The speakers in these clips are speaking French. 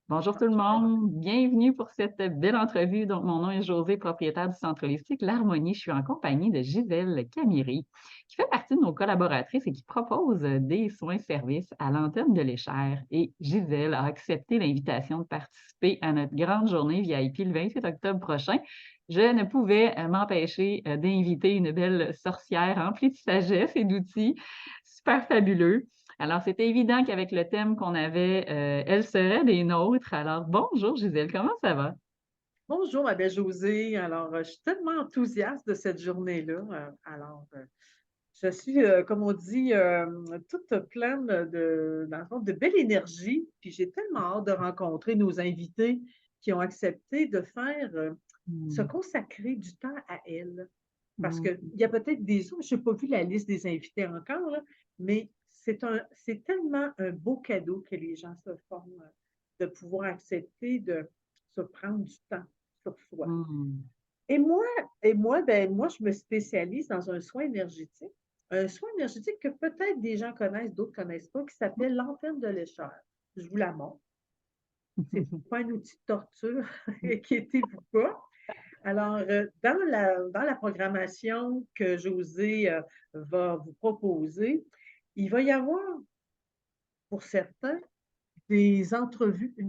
Bonjour tout le monde, bienvenue pour cette belle entrevue. Donc, mon nom est Josée, propriétaire du Centre holistique L'Harmonie. Je suis en compagnie de Gisèle Camiri, qui fait partie de nos collaboratrices et qui propose des soins-services à l'antenne de l'Échère. Et Gisèle a accepté l'invitation de participer à notre grande journée VIP le 28 octobre prochain. Je ne pouvais m'empêcher d'inviter une belle sorcière emplie de sagesse et d'outils super fabuleux. Alors, c'était évident qu'avec le thème qu'on avait, elle serait des nôtres. Alors, bonjour Gisèle, comment ça va? Bonjour, ma belle Josée. Je suis tellement enthousiaste de cette journée-là. Je suis, comme on dit, toute pleine dans le fond, de belle énergie. Puis j'ai tellement hâte de rencontrer nos invités qui ont accepté de se Hmm, consacrer du temps à elles. Parce hmm, qu'il y a peut-être des autres, je n'ai pas vu la liste des invités encore, là, mais c'est tellement un beau cadeau que les gens se font de pouvoir accepter de se prendre du temps sur soi. hmm. Et moi, moi, je me spécialise dans un soin énergétique. Un soin énergétique que peut-être des gens connaissent, d'autres ne connaissent pas, qui s'appelle l'antenne de l'échelle. Je vous la montre. C'est pas un outil de torture, inquiétez-vous pas. Dans la programmation que José va vous proposer, il va y avoir, pour certains, une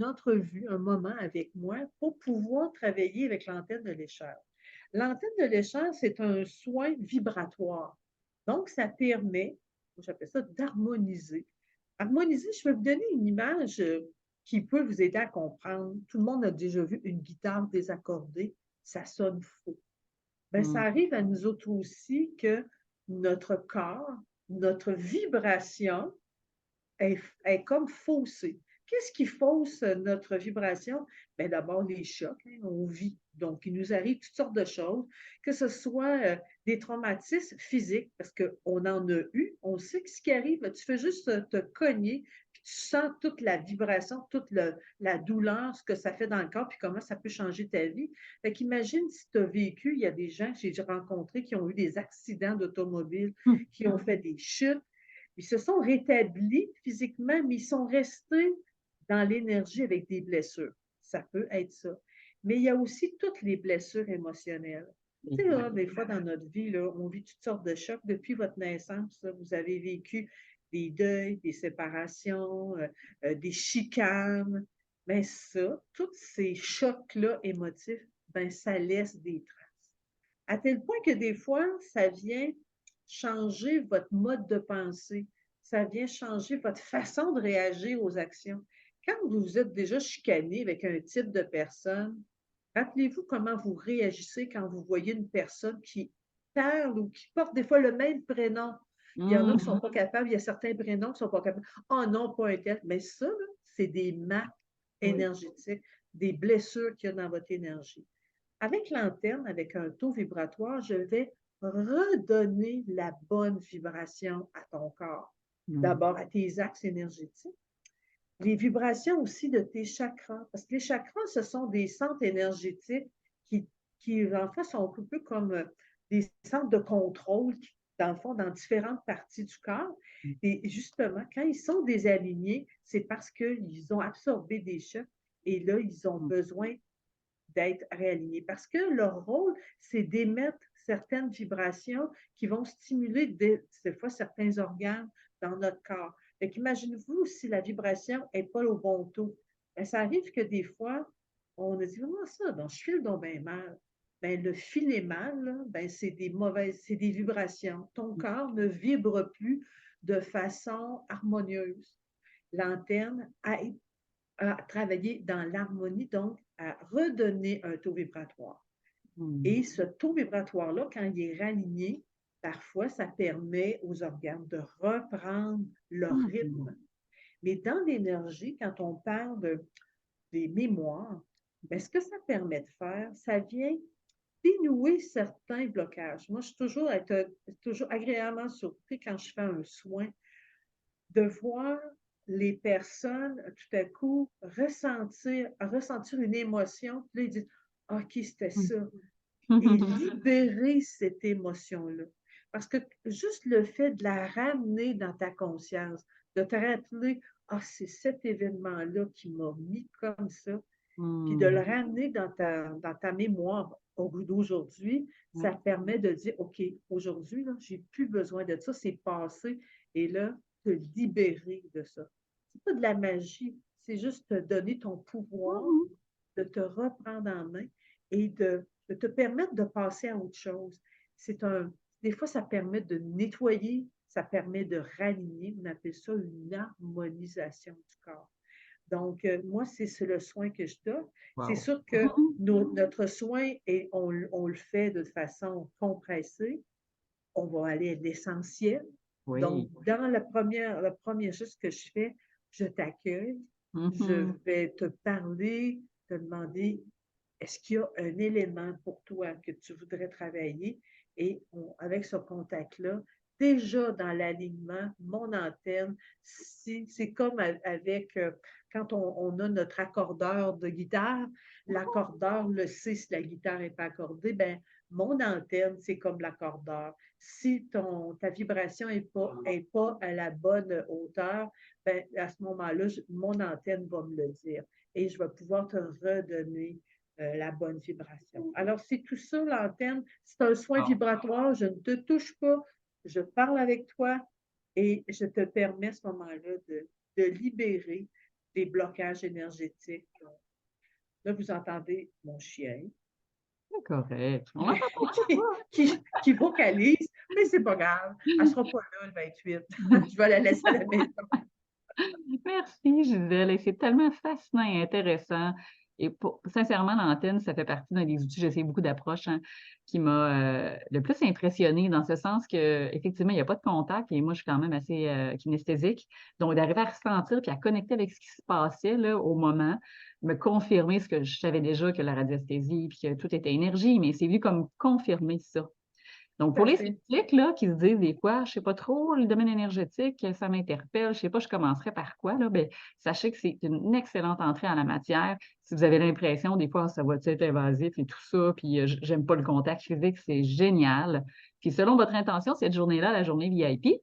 entrevue, un moment avec moi pour pouvoir travailler avec l'antenne de l'échelle. L'antenne de l'échelle, c'est un soin vibratoire. Donc, ça permet, j'appelle ça d'harmoniser. Harmoniser, je vais vous donner une image qui peut vous aider à comprendre. Tout le monde a déjà vu une guitare désaccordée, ça sonne faux. Ben, ça Hmm. arrive à nous autres aussi que notre corps, notre vibration est comme faussée. Qu'est-ce qui fausse notre vibration? Bien, d'abord, les chocs, hein, on vit. Donc, il nous arrive toutes sortes de choses, que ce soit des traumatismes physiques, parce qu'on en a eu, on sait que ce qui arrive, tu fais juste te cogner, puis tu sens toute la vibration, la douleur, ce que ça fait dans le corps, puis comment ça peut changer ta vie. Fait qu'imagine si tu as vécu, il y a des gens que j'ai rencontrés qui ont eu des accidents d'automobile, qui ont fait des chutes, ils se sont rétablis physiquement, mais ils sont restés dans l'énergie avec des blessures. Ça peut être ça. Mais il y a aussi toutes les blessures émotionnelles. Tu sais, là, Exact. des fois dans notre vie, là, on vit toutes sortes de chocs. Depuis votre naissance, là, vous avez vécu des deuils, des séparations, des chicanes. Mais ça, tous ces chocs-là émotifs, ben, ça laisse des traces. À tel point que des fois, ça vient changer votre mode de pensée. Ça vient changer votre façon de réagir aux actions. Quand vous vous êtes déjà chicané avec un type de personne, rappelez-vous comment vous réagissez quand vous voyez une personne qui parle ou qui porte des fois le même prénom. Il y en a qui ne sont Mhm. pas capables, il y a certains prénoms qui ne sont pas capables. Oh non, pas un tel. Mais ça, c'est des marques Oui. énergétiques, des blessures qu'il y a dans votre énergie. Avec l'antenne, avec un taux vibratoire, je vais redonner la bonne vibration à ton corps. Hmm. D'abord à tes axes énergétiques, les vibrations aussi de tes chakras, parce que les chakras, ce sont des centres énergétiques qui, en fait, sont un peu comme des centres de contrôle, dans le fond, dans différentes parties du corps. Et justement, quand ils sont désalignés, c'est parce qu'ils ont absorbé des chocs et là, ils ont Hmm. besoin d'être réalignés. Parce que leur rôle, c'est d'émettre certaines vibrations qui vont stimuler des fois certains organes dans notre corps. Fait qu'imaginez-vous si la vibration n'est pas au bon taux. Bien, ça arrive que des fois, on a dit comment ça, donc je file donc bien mal. Bien, le filer mal, là, bien, c'est des vibrations. Ton corps ne vibre plus de façon harmonieuse. L'antenne à travailler dans l'harmonie, donc à redonner un taux vibratoire. Hmm. Et ce taux vibratoire-là, quand il est raligné, parfois, ça permet aux organes de reprendre leur Hmm. rythme. Mais dans l'énergie, quand on parle des mémoires, bien, ce que ça permet de faire, ça vient dénouer certains blocages. Moi, je suis toujours agréablement surpris quand je fais un soin de voir les personnes tout à coup ressentir une émotion, puis là, ils disent OK, c'était ça. Et libérer cette émotion-là. Parce que juste le fait de la ramener dans ta conscience, de te rappeler ah, c'est cet événement-là qui m'a mis comme ça. Puis de le Hmm. ramener dans ta mémoire au bout d'aujourd'hui, ça Ouais. permet de dire, OK, aujourd'hui, là, j'ai plus besoin de ça, c'est passé. Et là, te libérer de ça. C'est pas de la magie, c'est juste te donner ton pouvoir, Mhm. de te reprendre en main et de te permettre de passer à autre chose. Des fois, ça permet de nettoyer, ça permet de raligner. On appelle ça une harmonisation du corps. Donc, moi, c'est le soin que je donne. C'est Wow. sûr que notre soin, on le fait de façon compressée. On va aller à l'essentiel. Donc, Oui. dans le premier geste que je fais, je t'accueille, je Mhm. vais te parler, te demander est-ce qu'il y a un élément pour toi que tu voudrais travailler? Et avec ce contact-là, déjà dans l'alignement, mon antenne, c'est comme avec quand on a notre accordeur de guitare, l'accordeur le sait si la guitare n'est pas accordée, ben mon antenne, c'est comme l'accordeur. Si ta vibration n'est pas à la bonne hauteur, ben, à ce moment-là, mon antenne va me le dire et je vais pouvoir te redonner la bonne vibration. Alors, c'est tout ça, l'antenne. C'est un soin vibratoire. Je ne te touche pas. Je parle avec toi et je te permets à ce moment-là de libérer des blocages énergétiques. Là, vous entendez mon chien C'est correct. On l'entend pas qui, qui vocalise, mais c'est pas grave. Elle ne sera pas là le 28. Je vais la laisser à la maison. Merci Gisèle et c'est tellement fascinant et intéressant et sincèrement, l'antenne, ça fait partie d'un des outils, j'essaie beaucoup d'approches, hein, qui m'a, le plus impressionnée dans ce sens qu'effectivement, il y a pas de contact et moi, je suis quand même assez, kinesthésique. Donc d'arriver à ressentir puis à connecter avec ce qui se passait là, au moment, me confirmer ce que je savais déjà que la radiesthésie puis que tout était énergie, mais c'est venu comme confirmer ça. Donc, Tout pour à les fait. sceptiques là, qui se disent des fois: «Je sais pas trop, le domaine énergétique, ça m'interpelle, je sais pas, je commencerais par quoi?» là, ben, sachez que c'est une excellente entrée en la matière. Si vous avez l'impression des fois: «Ah, ça va-tu être invasif et tout ça, puis, j'aime pas le contact physique», c'est génial. Puis selon votre intention, cette journée-là, la journée VIP,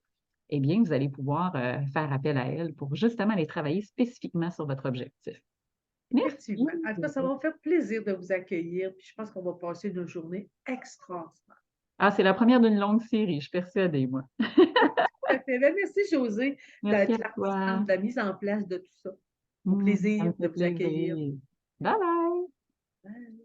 eh bien, vous allez pouvoir, faire appel à elle pour justement aller travailler spécifiquement sur votre objectif. Merci. Effectivement. En tout cas, ça va me faire plaisir de vous accueillir. Puis je pense qu'on va passer une journée extraordinaire. Ah, c'est la première d'une longue série, je suis persuadée, moi. Tout à fait. Ben, merci, José, Merci à d'être l'artisane toi. de la mise en place de tout ça. Au Ça plaisir me de fait vous accueillir. plaisir. Bye bye. Bye.